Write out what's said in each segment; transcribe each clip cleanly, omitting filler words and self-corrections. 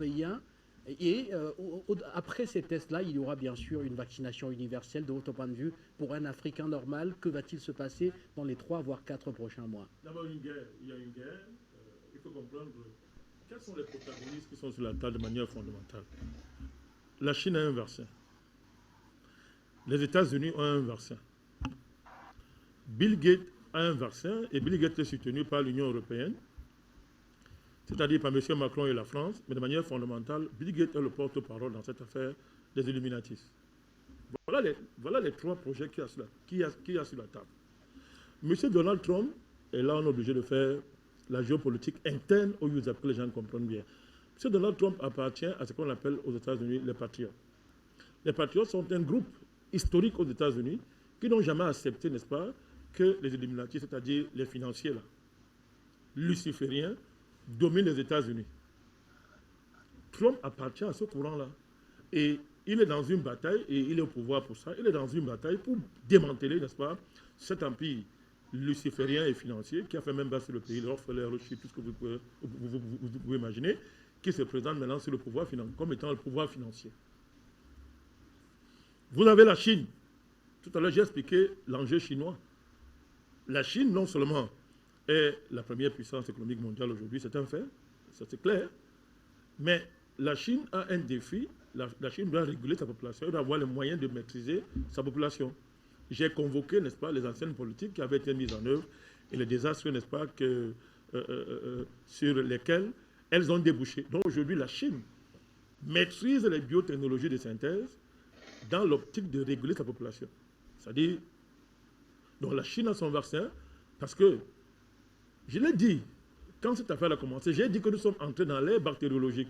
européens. Et après ces tests-là, il y aura bien sûr une vaccination universelle. De votre point de vue, pour un Africain normal, que va-t-il se passer dans les 3 voire 4 prochains mois? D'abord, il y a une guerre. Il faut comprendre quels sont les protagonistes qui sont sur la table de manière fondamentale. La Chine a un vaccin. Les États-Unis ont un vaccin. Bill Gates a un vaccin et Bill Gates est soutenu par l'Union européenne, c'est-à-dire par M. Macron et la France, mais de manière fondamentale, Bill Gates est le porte-parole dans cette affaire des Illuminatis. Voilà les 3 projets qu'il y a sur la table. M. Donald Trump, et là on est obligé de faire la géopolitique interne aux USA pour que les gens comprennent bien. M. Donald Trump appartient à ce qu'on appelle aux États-Unis les patriotes. Les patriotes sont un groupe historique aux États-Unis qui n'ont jamais accepté, n'est-ce pas, que les Illuminati, c'est-à-dire les financiers, là, lucifériens, dominent les États-Unis. Trump appartient à ce courant-là. Et il est dans une bataille, et il est au pouvoir pour ça, il est dans une bataille pour démanteler, n'est-ce pas, cet empire luciférien et financier qui a fait même bas sur le pays, l'Orphelin, tout ce que vous pouvez imaginer, qui se présente maintenant sur le pouvoir financier, comme étant le pouvoir financier. Vous avez la Chine. Tout à l'heure, j'ai expliqué l'enjeu chinois. La Chine, non seulement est la première puissance économique mondiale aujourd'hui, c'est un fait, ça c'est clair, mais la Chine a un défi. La Chine doit réguler sa population, elle doit avoir les moyens de maîtriser sa population. J'ai convoqué, n'est-ce pas, les anciennes politiques qui avaient été mises en œuvre et les désastres, n'est-ce pas, sur lesquels elles ont débouché. Donc aujourd'hui, la Chine maîtrise les biotechnologies de synthèse dans l'optique de réguler sa population. C'est-à-dire, donc la Chine a son vaccin parce que, je l'ai dit, quand cette affaire a commencé, j'ai dit que nous sommes entrés dans l'ère bactériologique.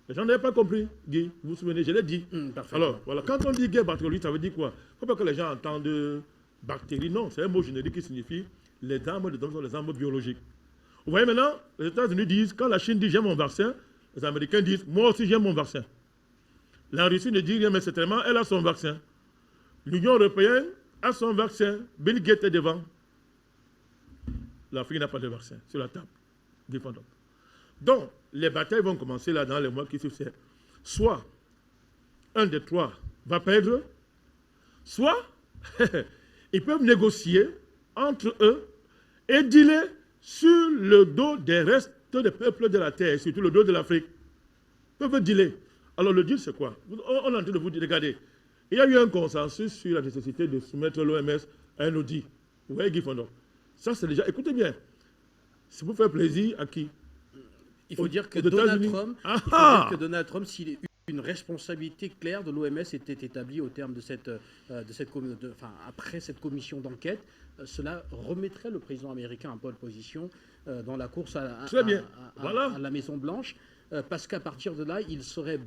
Les gens n'avaient pas compris, Guy, vous vous souvenez, je l'ai dit. Alors, voilà, quand on dit guerre bactériologique, ça veut dire quoi? Il ne faut pas que les gens entendent bactéries. Non, c'est un mot générique qui signifie les armes de sont les armes biologiques. Vous voyez maintenant, les États-Unis disent, quand la Chine dit j'ai mon vaccin, les Américains disent moi aussi j'ai mon vaccin. La Russie ne dit rien, mais c'est tellement, elle a son vaccin. L'Union européenne a son vaccin. Bill Gates est devant. L'Afrique n'a pas de vaccin sur la table. Donc, les batailles vont commencer là dans les mois qui suivent. Soit un des 3 va perdre, soit ils peuvent négocier entre eux et dealer sur le dos des restes des peuples de la terre, surtout le dos de l'Afrique. Ils peuvent dealer. Alors le deal c'est quoi? On est en train de vous dire, regardez, il y a eu un consensus sur la nécessité de soumettre l'OMS à un audit. Vous voyez Guy Fondon? Ça c'est déjà, écoutez bien, c'est pour faire plaisir à qui? Il faut dire que Donald Trump, s'il est une responsabilité claire de l'OMS était établie au terme de après cette commission d'enquête, cela remettrait le président américain en pole position dans la course à la Maison-Blanche, parce qu'à partir de là, il serait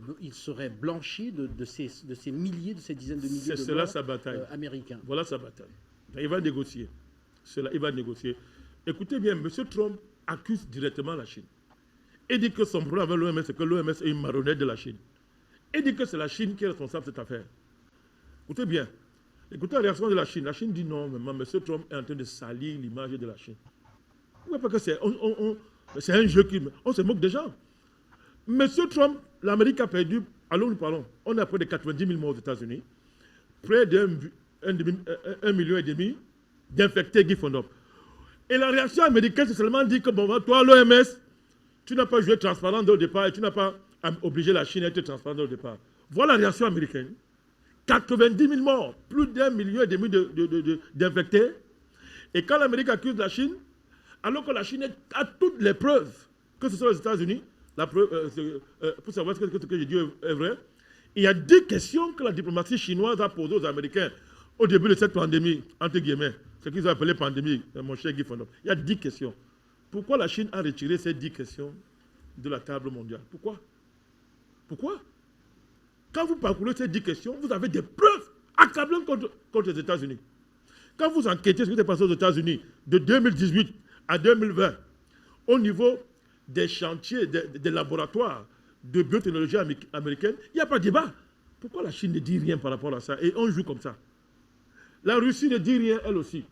blanchi de ces milliers, de ces dizaines de milliers de morts américains. Voilà sa bataille. Il va négocier. Il va négocier. Écoutez bien, M. Trump accuse directement la Chine. Il dit que son problème avec l'OMS, c'est que l'OMS est une marionnette de la Chine. Il dit que c'est la Chine qui est responsable de cette affaire. Écoutez bien. Écoutez la réaction de la Chine. La Chine dit non, mais M. Trump est en train de salir l'image de la Chine. Vous ne voyez pas que c'est un jeu on se moque des gens. M. Trump, l'Amérique a perdu, allons nous parlons, on a près de 90 000 morts aux États-Unis, près d'1,5 million d'infectés Guy Fondop. Et la réaction américaine, c'est seulement dit que bon, toi, l'OMS, tu n'as pas joué transparent dès le départ et tu n'as pas obligé la Chine à être transparente dès le départ. Voilà la réaction américaine. 90 000 morts, plus d'1,5 million d'infectés. Et quand l'Amérique accuse la Chine, alors que la Chine a toutes les preuves que ce sont les États-Unis, pour savoir ce que je dis est vrai, il y a 10 questions que la diplomatie chinoise a posées aux Américains au début de cette pandémie, entre guillemets, ce qu'ils ont appelé pandémie, mon cher Guy Fondop. Il y a 10 questions. Pourquoi la Chine a retiré ces 10 questions de la table mondiale? Pourquoi? Quand vous parcourez ces 10 questions, vous avez des preuves accablantes contre les États-Unis. Quand vous enquêtez sur ce qui s'est passé aux États-Unis de 2018 à 2020, au niveau des chantiers, des laboratoires de biotechnologie américaine, il n'y a pas de débat. Pourquoi la Chine ne dit rien par rapport à ça? Et on joue comme ça. La Russie ne dit rien, elle aussi.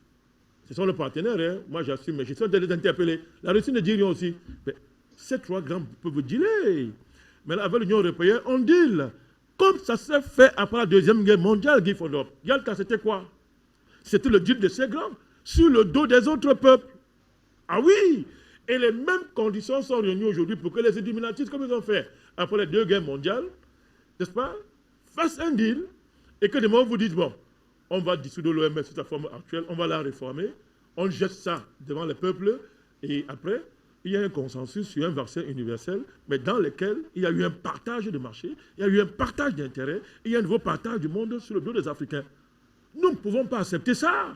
Ce sont les partenaires, hein. Moi j'assume, mais je suis en train de les interpeller. La Russie ne dit rien aussi. Mais ces 3 grands peuvent dealer. Mais là, avec l'Union européenne, on deal. Comme ça s'est fait après la Deuxième Guerre mondiale, Guy Fondop. Yalta, c'était quoi? C'était le deal de ces grands sur le dos des autres peuples. Ah oui! Et les mêmes conditions sont réunies aujourd'hui pour que les illuminatistes, comme ils ont fait après les 2 guerres mondiales, n'est-ce pas, fassent un deal et que demain on vous dise, bon, on va dissoudre l'OMS sous sa forme actuelle, on va la réformer, on jette ça devant les peuples et après, il y a un consensus sur un vaccin universel, mais dans lequel il y a eu un partage de marché, il y a eu un partage d'intérêts, il y a un nouveau partage du monde sur le dos des Africains. Nous ne pouvons pas accepter ça.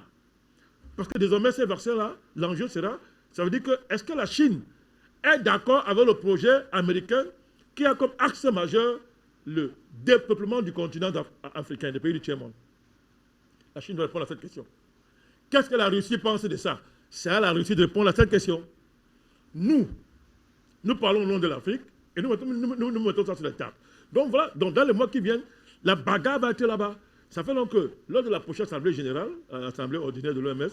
Parce que désormais, ces vaccins-là, l'enjeu sera, ça veut dire que, est-ce que la Chine est d'accord avec le projet américain qui a comme axe majeur le dépeuplement du continent africain, des pays du tiers-monde? La Chine doit répondre à cette question. Qu'est-ce que la Russie pense de ça? C'est à la Russie de répondre à cette question. Nous parlons au nom de l'Afrique et nous mettons ça sur la table. Donc voilà, donc dans les mois qui viennent, la bagarre va être là-bas. Ça fait donc que lors de la prochaine assemblée générale, l'assemblée ordinaire de l'OMS,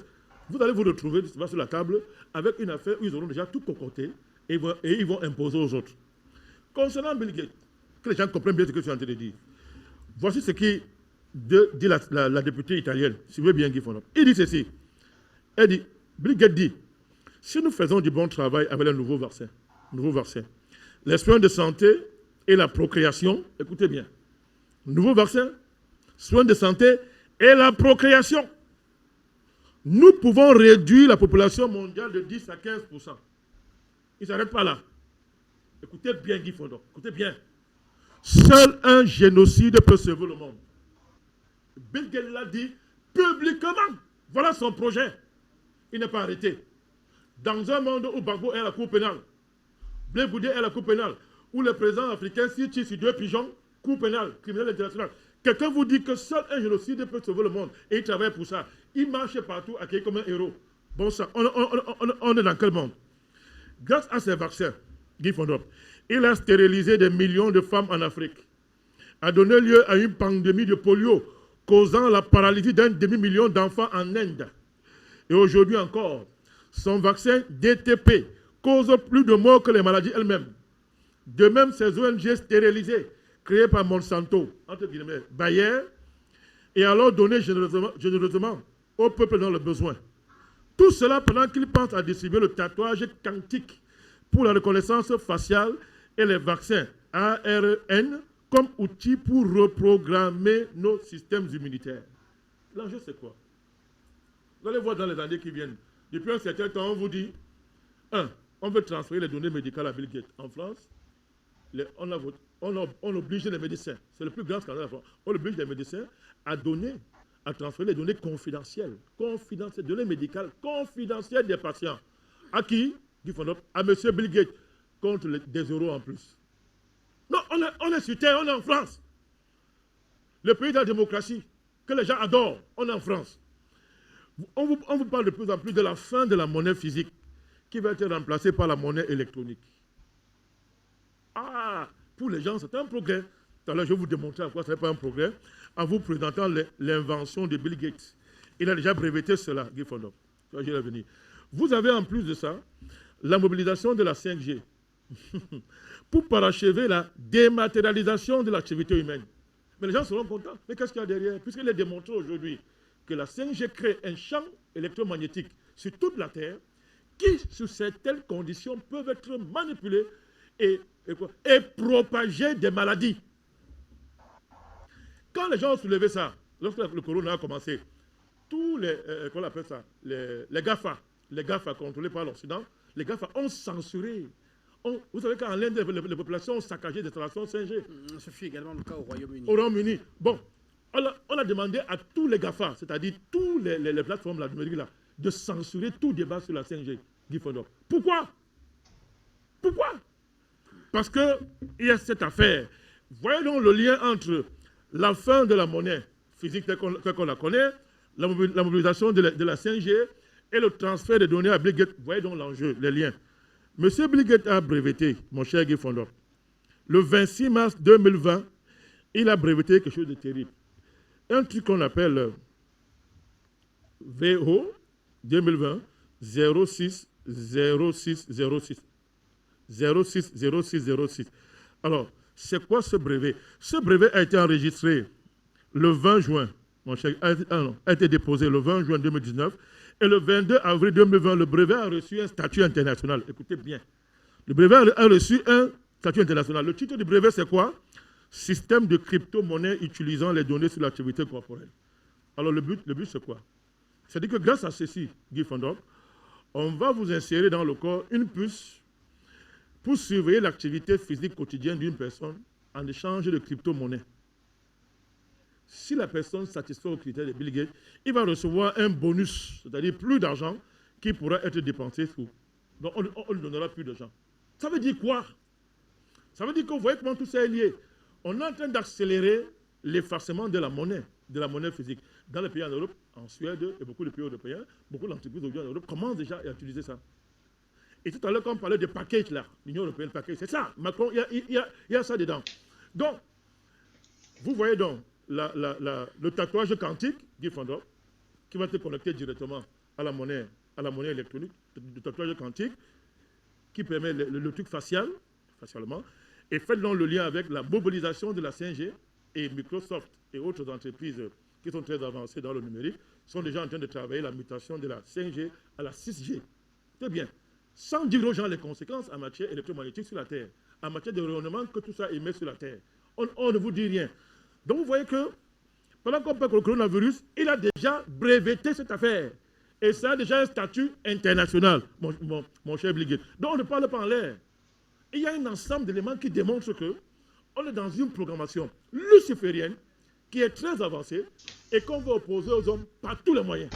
vous allez vous retrouver sur la table avec une affaire où ils auront déjà tout concocté et ils vont imposer aux autres. Concernant Bill Gates, que les gens comprennent bien ce que je suis en train de dire. Voici ce qui dit la députée italienne, si vous voulez bien Guy Fondop. Il dit ceci. Elle dit, Bill Gates dit, si nous faisons du bon travail avec le nouveau vaccin, les soins de santé et la procréation, écoutez bien, nouveau vaccin, soins de santé et la procréation, nous pouvons réduire la population mondiale de 10 à 15%. Il ne s'arrête pas là. Écoutez bien Guy Fondop, écoutez bien. Seul un génocide peut sauver le monde. Bill Gates l'a dit publiquement. Voilà son projet. Il n'est pas arrêté. Dans un monde où Gbagbo est à la cour pénale, Blé Goudé est à la cour pénale, où le président africain s'y tire sur 2 pigeons, cour pénale, criminel international. Quelqu'un vous dit que seul un génocide peut sauver le monde et il travaille pour ça. Il marche partout, accueilli comme un héros. Bon ça, on est dans quel monde? Grâce à ces vaccins, Guy Fondop, il a stérilisé des millions de femmes en Afrique, a donné lieu à une pandémie de polio causant la paralysie d'un demi-million d'enfants en Inde. Et aujourd'hui encore, son vaccin DTP cause plus de morts que les maladies elles-mêmes. De même, ces ONG stérilisées, créées par Monsanto, entre guillemets, Bayer, et alors données généreusement au peuple dans le besoin. Tout cela pendant qu'ils pensent à distribuer le tatouage quantique pour la reconnaissance faciale et les vaccins ARN comme outil pour reprogrammer nos systèmes immunitaires. L'enjeu, c'est quoi? Vous allez voir dans les années qui viennent. Depuis un certain temps, on vous dit, on veut transférer les données médicales à Bill Gates. En France, on oblige les médecins, c'est le plus grand scandale en France, on oblige les médecins à transférer les données confidentielles, données médicales confidentielles des patients. À qui? À M. Bill Gates, contre des euros en plus. Non, on est sur terre, on est en France. Le pays de la démocratie, que les gens adorent, on est en France. On vous parle de plus en plus de la fin de la monnaie physique qui va être remplacée par la monnaie électronique. Ah, pour les gens, c'est un progrès. Tout à l'heure, je vais vous démontrer à quoi ce n'est pas un progrès en vous présentant l'invention de Bill Gates. Il a déjà breveté cela, Guy Fondop. Vous avez en plus de ça la mobilisation de la 5G pour parachever la dématérialisation de l'activité humaine. Mais les gens seront contents. Mais qu'est-ce qu'il y a derrière? Puisqu'il est démontré aujourd'hui que la 5G crée un champ électromagnétique sur toute la Terre qui, sous certaines conditions, peuvent être manipulés et propager des maladies. Quand les gens ont soulevé ça, lorsque le corona a commencé, tous les GAFA contrôlés par l'Occident, les GAFA ont censuré. Vous savez qu'en Inde, les populations ont saccagé des installations 5G. Ce fut également le cas au Royaume-Uni. Au Royaume-Uni. Bon, on a demandé à tous les GAFA, c'est-à-dire toutes les plateformes là, numériques là, de censurer tout débat sur la 5G. Pourquoi? Parce qu'il y a cette affaire. Voyez donc le lien entre la fin de la monnaie physique telle qu'on la connaît, la mobilisation de la 5G et le transfert des données à Bill Gates. Voyez donc l'enjeu, les liens. Monsieur Bill Gates a breveté, mon cher Guy Fondop, le 26 mars 2020, il a breveté quelque chose de terrible. Un truc qu'on appelle VO 2020 06 06 06. 06 06 06. Alors, C'est quoi ce brevet? Ce brevet a été enregistré le 20 juin, mon cher, a été déposé le 20 juin 2019, et le 22 avril 2020, le brevet a reçu un statut international. Écoutez bien. Le brevet a reçu un statut international. Le titre du brevet, c'est quoi? Système de crypto-monnaie utilisant les données sur l'activité corporelle. Alors, le but c'est quoi? C'est-à-dire que grâce à ceci, Guy Fondorp, on va vous insérer dans le corps une puce pour surveiller l'activité physique quotidienne d'une personne en échange de crypto-monnaie. Si la personne satisfait aux critères de Bill Gates, il va recevoir un bonus, c'est-à-dire plus d'argent qui pourra être dépensé sur. Donc on lui donnera plus d'argent. Ça veut dire quoi? Ça veut dire que vous voyez comment tout ça est lié. On est en train d'accélérer l'effacement de la monnaie physique. Dans les pays en Europe, en Suède et beaucoup de pays européens, beaucoup d'entreprises aujourd'hui en Europe commencent déjà à utiliser ça. Et tout à l'heure, quand on parlait de package, là, l'Union européenne, package, c'est ça. Macron, il y a ça dedans. Donc, vous voyez donc le tatouage quantique, Guy Fondorp, qui va te connecter directement à la monnaie électronique, le tatouage quantique, qui permet le truc facialement, et faites donc le lien avec la mobilisation de la 5G et Microsoft et autres entreprises qui sont très avancées dans le numérique, sont déjà en train de travailler la mutation de la 5G à la 6G. Très bien. Sans dire aux gens les conséquences en matière électromagnétique sur la Terre, en matière de rayonnement que tout ça émet sur la Terre. On ne vous dit rien. Donc vous voyez que, pendant qu'on parle du coronavirus, il a déjà breveté cette affaire. Et ça a déjà un statut international, mon cher Bill Gates. Donc on ne parle pas en l'air. Il y a un ensemble d'éléments qui démontrent qu'on est dans une programmation luciférienne qui est très avancée et qu'on va opposer aux hommes par tous les moyens.